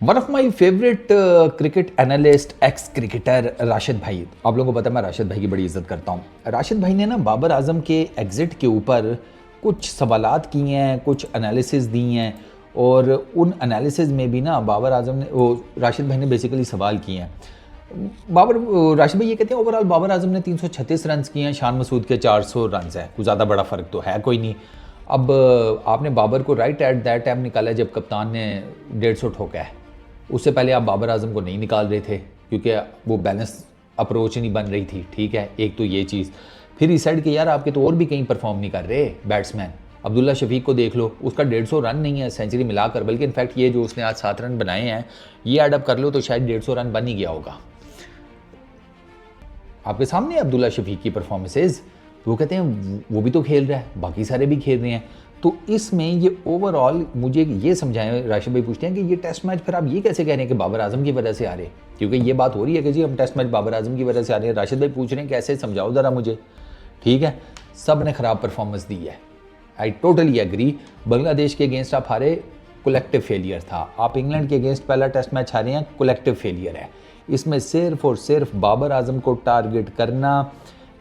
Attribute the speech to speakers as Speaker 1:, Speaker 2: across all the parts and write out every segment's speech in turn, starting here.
Speaker 1: One of my favourite cricket analyst x cricketer Rashid भाई। आप लोगों को पता है मैं राशिद भाई की बड़ी इज्जत करता हूँ। राशिद भाई ने ना बाबर आजम के एग्जिट के ऊपर कुछ सवालात किए हैं, कुछ एनालिसिस दी हैं और उन एनालिसिस में भी ना बाबर आजम ने वो राशिद भाई ने बेसिकली सवाल किए हैं। राशिद भाई ये कहते हैं ओवरऑल बाबर आजम ने 336 रन किए हैं, शान मसूद के 400 रन है, कुछ ज़्यादा बड़ा फ़र्क तो है कोई नहीं। अब आपने बाबर को राइट एट दैट टाइम निकाला जब कप्तान ने 150 ठोका है। उससे पहले आप बाबर आजम को नहीं निकाल रहे थे क्योंकि वो बैलेंस अप्रोच नहीं बन रही थी। ठीक है, एक तो ये चीज़। फिर इस साइड के यार आपके तो और भी कहीं परफॉर्म नहीं कर रहे बैट्समैन। अब्दुल्ला शफीक को देख लो, उसका 150 रन नहीं है सेंचुरी मिलाकर, बल्कि इनफैक्ट ये जो उसने आज 7 रन बनाए हैं ये एडअप कर लो तो शायद 150 रन बन ही गया होगा। आपके सामने अब्दुल्ला शफीक की परफॉर्मेंसेज, वो कहते हैं वो भी तो खेल रहा है, बाकी सारे भी खेल रहे हैं। तो इसमें ये ओवरऑल मुझे ये समझाएं, राशिद भाई पूछते हैं कि ये टेस्ट मैच फिर आप ये कैसे कह रहे हैं कि बाबर आजम की वजह से आ रहे, क्योंकि ये बात हो रही है कि जी हम टेस्ट मैच बाबर आजम की वजह से आ रहे हैं। राशिद भाई पूछ रहे हैं कैसे, समझाओ ज़रा मुझे। ठीक है, सब ने ख़राब परफॉर्मेंस दी है, आई टोटली एग्री। बांग्लादेश के अगेंस्ट आप हारे, कलेक्टिव फेलियर था। आप इंग्लैंड के अगेंस्ट पहला टेस्ट मैच हारे हैं, कलेक्टिव फेलियर है। इसमें सिर्फ और सिर्फ बाबर आजम को टारगेट करना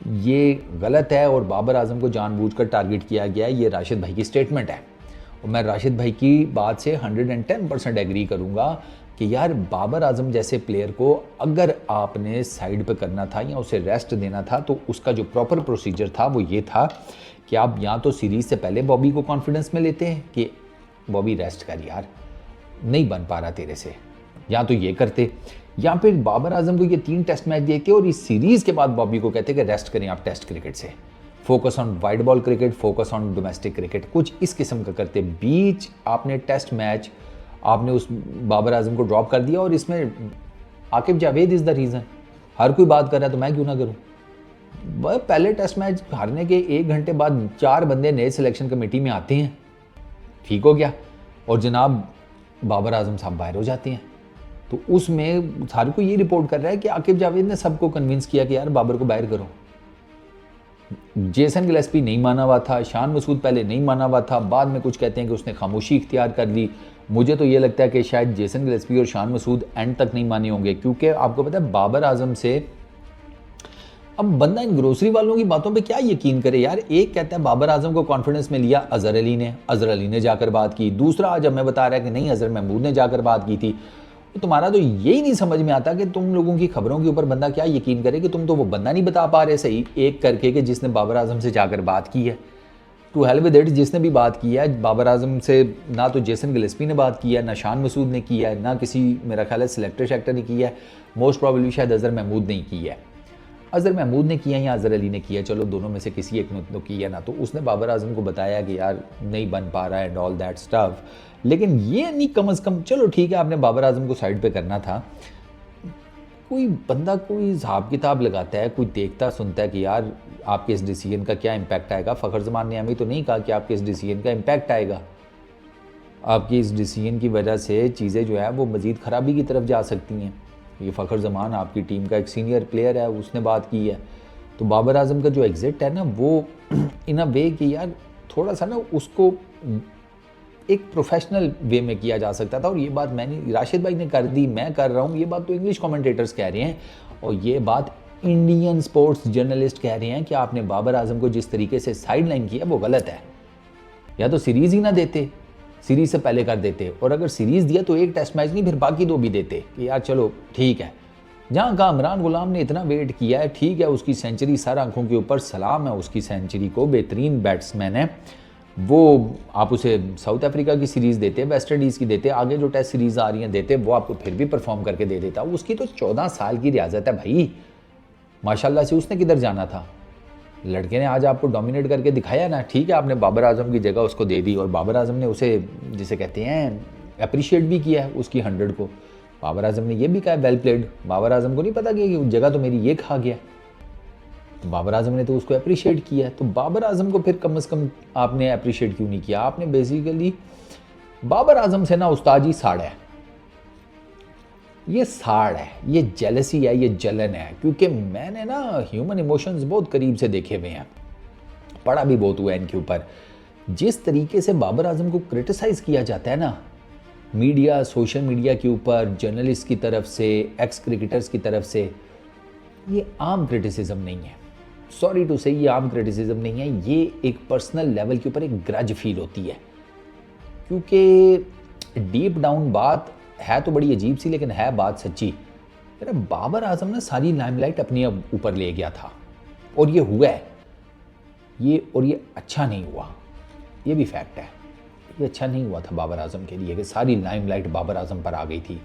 Speaker 1: ये गलत है और बाबर आजम को जानबूझकर टारगेट किया गया है, ये राशिद भाई की स्टेटमेंट है। और मैं राशिद भाई की बात से 110% एग्री करूंगा कि यार बाबर आजम जैसे प्लेयर को अगर आपने साइड पे करना था या उसे रेस्ट देना था तो उसका जो प्रॉपर प्रोसीजर था वो ये था कि आप या तो सीरीज से पहले बॉबी को कॉन्फिडेंस में लेते हैं कि बॉबी रेस्ट कर यार, नहीं बन पा रहा तेरे से, या तो ये करते, या फिर बाबर आजम को ये 3 टेस्ट मैच देते और इस सीरीज के बाद बॉबी को कहते कि रेस्ट करें आप टेस्ट क्रिकेट से, focus on wide ball cricket, focus on domestic cricket, कुछ इस किस्म का करते। बीच आपने टेस्ट मैच आपने उस बाबर आजम को ड्रॉप कर दिया और इसमें Aqib Javed is the reason. हर कोई बात कर रहा है तो मैं क्यों ना करूँ। पहले टेस्ट मैच हारने के 1 घंटे बाद 4 बंदे नए सिलेक्शन कमेटी में आते हैं, ठीक हो गया, और जनाब बाबर आजम साहब बाहर हो जाते हैं। तो उसमें सारे को ये रिपोर्ट कर रहा है कि आकिब जावेद ने सबको कन्विंस किया कि यार बाबर को बाहर करो। जेसन गिलेस्पी नहीं माना हुआ था, शान मसूद पहले नहीं माना हुआ था, बाद में कुछ कहते हैं कि उसने खामोशी इख्तियार कर ली। मुझे तो ये लगता है कि शायद जेसन गिलेस्पी और शान मसूद एंड तक नहीं माने होंगे, क्योंकि आपको पता है बाबर आजम से अब बंदा इन ग्रोसरी वालों की बातों पे क्या यकीन करे यार। एक कहता है बाबर आजम को कॉन्फिडेंस में लिया अजहर अली ने जाकर बात की, दूसरा आज हमें बता रहा है कि नहीं अजहर महमूद ने जाकर बात की थी। तो तुम्हारा तो यही नहीं समझ में आता कि तुम लोगों की खबरों के ऊपर बंदा क्या यकीन करे कि तुम तो वो बंदा नहीं बता पा रहे सही एक करके कि जिसने बाबर आजम से जाकर बात की है। टू हेल विद इट, जिसने भी बात की है बाबर आजम से, ना तो जेसन गिलेस्पी ने बात की है, ना शान मसूद ने की है, ना किसी मेरा ख्याल है सिलेक्टर शेक्टर ने की है, मोस्ट प्रॉब्लली शायद अजहर महमूद ने की है। अजहर महमूद ने किया या अजहर अली ने किया, चलो दोनों में से किसी एक ने तो किया ना, तो उसने बाबर आजम को बताया कि यार नहीं बन पा रहा है एंड ऑल दैट स्टफ। लेकिन ये नहीं, कम अज़ कम चलो ठीक है आपने बाबर आजम को साइड पे करना था। कोई बंदा कोई हिसाब किताब लगाता है, कोई देखता सुनता है कि यार आपके इस डिसीजन का क्या इम्पैक्ट आएगा। फ़खर ज़मान ने हमें तो नहीं कहा कि आपके इस डिसीजन का इम्पैक्ट आएगा, आपकी इस डिसीजन की वजह से चीज़ें जो है वो मज़ीद ख़राबी की तरफ जा सकती हैं। ये फ़खर ज़मान आपकी टीम का एक सीनियर प्लेयर है, उसने बात की है। तो बाबर आजम का जो एग्जिट है ना वो इन अ वे कि यार थोड़ा सा ना उसको एक प्रोफेशनल वे में किया जा सकता था। और ये बात मैंने, राशिद भाई ने कर दी, मैं कर रहा हूँ, ये बात तो इंग्लिश कमेंटेटर्स कह रहे हैं और ये बात इंडियन स्पोर्ट्स जर्नलिस्ट कह रहे हैं कि आपने बाबर आजम को जिस तरीके से साइड लाइन किया वो गलत है। या तो सीरीज़ ही ना देते, सीरीज़ से पहले कर देते, और अगर सीरीज़ दिया तो एक टेस्ट मैच नहीं फिर बाकी 2 भी देते कि यार चलो ठीक है। जहाँ का इमरान गुलाम ने इतना वेट किया है, ठीक है उसकी सेंचुरी सर आंखों के ऊपर, सलाम है उसकी सेंचुरी को, बेहतरीन बैट्समैन है वो। आप उसे साउथ अफ्रीका की सीरीज़ देते, वेस्ट इंडीज़ की देते, आगे जो टेस्ट सीरीज़ आ रही हैं देते, वो आपको फिर भी परफॉर्म करके दे देता। उसकी तो 14 साल की रियाजत है भाई, माशाल्लाह से। उसने किधर जाना था, लड़के ने आज आपको डोमिनेट करके दिखाया ना। ठीक है आपने बाबर आजम की जगह उसको दे दी और बाबर आजम ने उसे जिसे कहते हैं अप्रिशिएट भी किया है उसकी 100 को। बाबर आजम ने ये भी कहा वेल प्लेड। बाबर आजम को नहीं पता कि जगह तो मेरी ये खा गया, तो बाबर आजम ने तो उसको अप्रिशिएट किया। तो बाबर आजम को फिर कम से कम आपने अप्रिशिएट क्यों नहीं किया। आपने बेसिकली बाबर आजम से ना उस्ताद जी साड़ है, ये साड़ है, ये जेलसी है, ये जलन है। क्योंकि मैंने ना ह्यूमन इमोशंस बहुत करीब से देखे हुए हैं, पढ़ा भी बहुत हुआ है इनके ऊपर। जिस तरीके से बाबर आजम को क्रिटिसाइज़ किया जाता है ना, मीडिया, सोशल मीडिया के ऊपर जर्नलिस्ट की तरफ से, एक्स क्रिकेटर्स की तरफ से, ये आम क्रिटिसिज्म नहीं है। सॉरी टू से, ये आम क्रिटिसिज्म नहीं है, ये एक पर्सनल लेवल के ऊपर एक ग्रज फील होती है। क्योंकि डीप डाउन बात है तो बड़ी अजीब सी, लेकिन है बात सच्ची। मेरा बाबर आजम ना सारी लाइमलाइट अपने ऊपर ले गया था, और ये हुआ है ये अच्छा नहीं हुआ, ये भी फैक्ट है। ये अच्छा नहीं हुआ था बाबर आजम के लिए कि सारी लाइमलाइट बाबर आजम पर आ गई थी।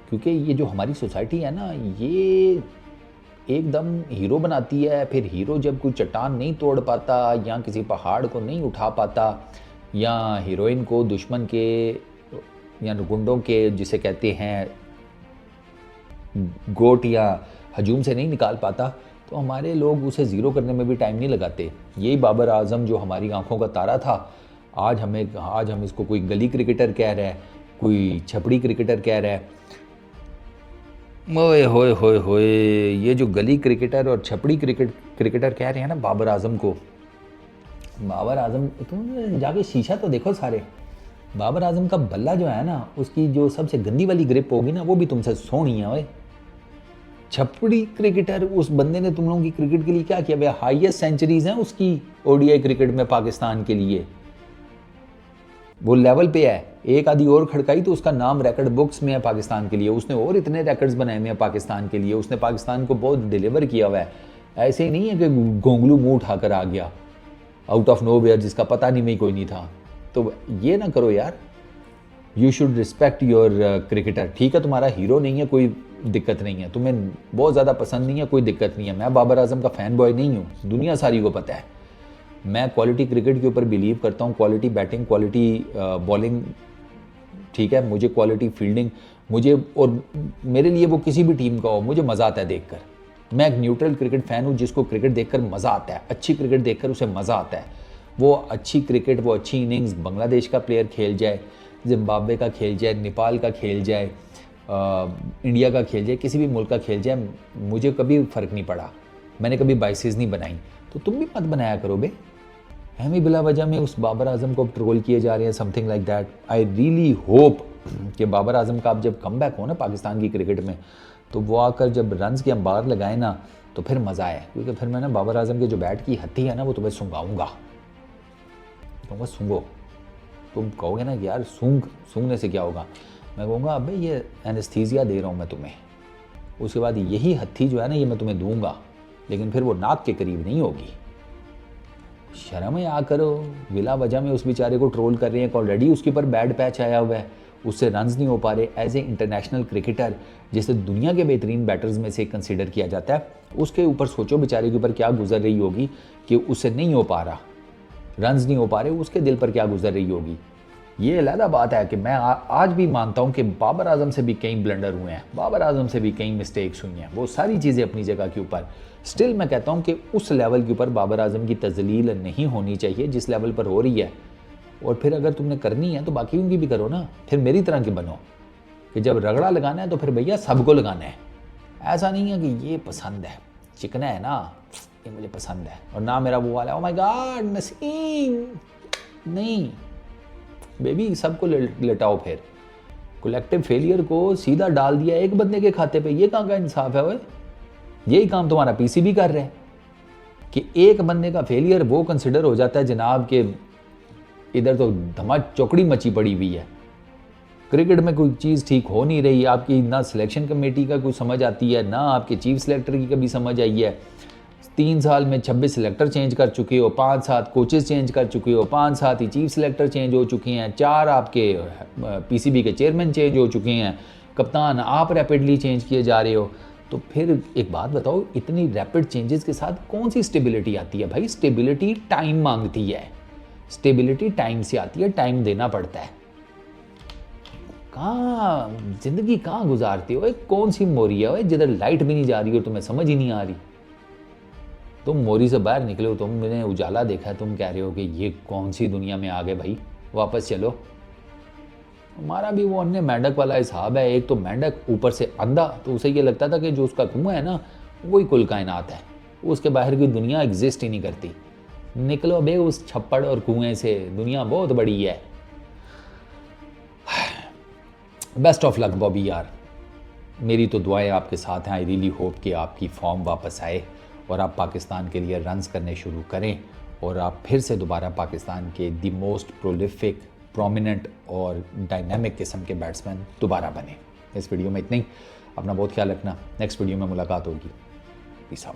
Speaker 1: क्योंकि ये जो हमारी सोसाइटी है ना, ये एकदम हीरो बनाती है। फिर हीरो जब कोई चट्टान नहीं तोड़ पाता या किसी पहाड़ को नहीं उठा पाता या हीरोइन को दुश्मन के या गुंडों के, जिसे कहते हैं गोट या हजूम से नहीं निकाल पाता, तो हमारे लोग उसे ज़ीरो करने में भी टाइम नहीं लगाते। यही बाबर आजम जो हमारी आंखों का तारा था, आज हम इसको कोई गली क्रिकेटर कह रहा है, कोई छपड़ी क्रिकेटर कह रहा है। ओए होए होए होए, ये जो गली क्रिकेटर और छपड़ी क्रिकेटर कह रहे हैं ना बाबर आजम को, बाबर आजम, तुम जाके शीशा तो देखो सारे। बाबर आजम का बल्ला जो है ना, उसकी जो सबसे गंदी वाली ग्रिप होगी ना, वो भी तुमसे सोनी है। ओए छपड़ी क्रिकेटर, उस बंदे ने तुम लोगों की क्रिकेट के लिए क्या किया भैया? हाईएस्ट सेंचुरीज हैं उसकी ओडीआई क्रिकेट में पाकिस्तान के लिए, वो लेवल पे है। एक आधी और खड़काई तो उसका नाम रिकॉर्ड बुक्स में है पाकिस्तान के लिए। उसने और इतने रिकॉर्ड्स बनाए हुए हैं पाकिस्तान के लिए, उसने पाकिस्तान को बहुत डिलीवर किया हुआ है। ऐसे ही नहीं है कि गोंगलू मुंह उठाकर आ गया आउट ऑफ नोवेयर, जिसका पता नहीं, में कोई नहीं था। तो ये ना करो यार, you should respect your cricketer. ठीक है, तुम्हारा हीरो नहीं है, कोई दिक्कत नहीं है, तुम्हें बहुत ज़्यादा पसंद नहीं है, कोई दिक्कत नहीं है। मैं बाबर आजम का फ़ैन बॉय नहीं हूँ, दुनिया सारी को पता है। मैं क्वालिटी क्रिकेट के ऊपर बिलीव करता हूँ, क्वालिटी बैटिंग, क्वालिटी बॉलिंग, ठीक है, मुझे क्वालिटी फील्डिंग, मुझे और मेरे लिए वो किसी भी टीम का हो, मुझे मज़ा आता है देखकर। मैं एक न्यूट्रल क्रिकेट फ़ैन हूँ जिसको क्रिकेट देखकर मज़ा आता है, अच्छी क्रिकेट देखकर उसे मज़ा आता है। वो अच्छी क्रिकेट, वो अच्छी इनिंग्स बांग्लादेश का प्लेयर खेल जाए, जिम्बाब्वे का खेल जाए, नेपाल का खेल जाए, इंडिया का खेल जाए, किसी भी मुल्क का खेल जाए, मुझे कभी फ़र्क नहीं पड़ा। मैंने कभी बाइसेस नहीं बनाई, तो तुम भी मत बनाया करो बे। हम ही बिला वजह में उस बाबर आजम को ट्रोल किए जा रहे हैं, something like that. I really hope कि बाबर आजम का अब जब कम बैक हो ना पाकिस्तान की क्रिकेट में, तो वो आकर जब रन्स के अंबार लगाए ना, तो फिर मज़ा आए। क्योंकि फिर मैं ना बाबर आजम के जो बैट की हत्ती है ना, वो तुम्हें सूंघाऊँगा। कहूँगा सूंघो, तुम कहोगे ना कि यार सूंघने से क्या होगा, मैं कहूँगा अबे ये एनेस्थीसिया दे रहा हूँ मैं तुम्हें। उसके बाद यही हत्थी जो है ना, ये मैं तुम्हें दूंगा, लेकिन फिर वो नाक के करीब नहीं होगी। शर्म या करो, बिला वजह में उस बेचारे को ट्रोल कर रहे हैं। ऑलरेडी उसके ऊपर बैड पैच आया हुआ है, उससे रन्स नहीं हो पा रहे। एज ए इंटरनेशनल क्रिकेटर, जिसे दुनिया के बेहतरीन बैटर्स में से कंसिडर किया जाता है, उसके ऊपर सोचो बेचारे के ऊपर क्या गुजर रही होगी कि उससे नहीं हो पा रहा, रन्स नहीं हो पा रहे, उसके दिल पर क्या गुजर रही होगी। ये अलग बात है कि मैं आज भी मानता हूँ कि बाबर आजम से भी कई ब्लंडर हुए हैं, बाबर आजम से भी कई मिस्टेक्स हुई हैं, वो सारी चीज़ें अपनी जगह के ऊपर। स्टिल मैं कहता हूँ कि उस लेवल के ऊपर बाबर आजम की तजलील नहीं होनी चाहिए जिस लेवल पर हो रही है। और फिर अगर तुमने करनी है तो बाकी उनकी भी करो ना, फिर मेरी तरह के बनो कि जब रगड़ा लगाना है तो फिर भैया सबको लगाना है। ऐसा नहीं है कि ये पसंद है, चिकना है ना, ये मुझे पसंद है, और ना मेरा वो वाला, ओ माय गॉड नसीम, नहीं बेबी, सबको लटाओ। फिर कलेक्टिव फेलियर को सीधा डाल दिया एक बंदे के खाते पे, ये कहाँ का इंसाफ है? ओए यही काम तुम्हारा पीसीबी कर रहे हैं कि एक बंदे का फेलियर वो कंसिडर हो जाता है जनाब के इधर तो धमा चौकड़ी मची पड़ी हुई है, क्रिकेट में कोई चीज़ ठीक हो नहीं रही आपकी, ना सिलेक्शन कमेटी का कोई समझ आती है, ना आपके चीफ सिलेक्टर की कभी समझ आई है। 3 साल में 26 सिलेक्टर चेंज कर चुके हो, 5-7 कोचेस चेंज कर चुके हो, 5-7 ही चीफ सिलेक्टर चेंज हो चुके हैं, 4 आपके पीसीबी के चेयरमैन चेंज हो चुके हैं, कप्तान आप रैपिडली चेंज किए जा रहे हो। तो फिर एक बात बताओ, इतनी रैपिड चेंजेस के साथ कौन सी स्टेबिलिटी आती है भाई? स्टेबिलिटी टाइम मांगती है, स्टेबिलिटी टाइम से आती है, टाइम देना पड़ता है। कहाँ जिंदगी कहाँ गुजारते हो? कौन सी मोरी है जिधर लाइट भी नहीं जा रही और तुम्हें समझ ही नहीं आ रही? तुम मोरी से बाहर निकले हो, तुमने उजाला देखा है, तुम कह रहे हो कि ये कौन सी दुनिया में आ गए भाई, वापस चलो। हमारा भी वो अन्य मेंढक वाला हिसाब है। एक तो मेंढक ऊपर से अंधा, तो उसे ये लगता था कि जो उसका कुआं है ना, वही कुल कायनात है, उसके बाहर की दुनिया एग्जिस्ट ही नहीं करती। निकलो बे उस छप्पड़ और कुएं से, दुनिया बहुत बड़ी है। बेस्ट ऑफ लक बॉबी यार, मेरी तो दुआएं आपके साथ हैं। आई रियली होप कि आपकी फॉर्म वापस आए और आप पाकिस्तान के लिए रन्स करने शुरू करें और आप फिर से दोबारा पाकिस्तान के दी मोस्ट प्रोलिफिक, प्रोमिनेंट और डायनामिक किस्म के बैट्समैन दोबारा बने। इस वीडियो में इतना ही। अपना बहुत ख्याल रखना, नेक्स्ट वीडियो में मुलाकात होगी। Peace out.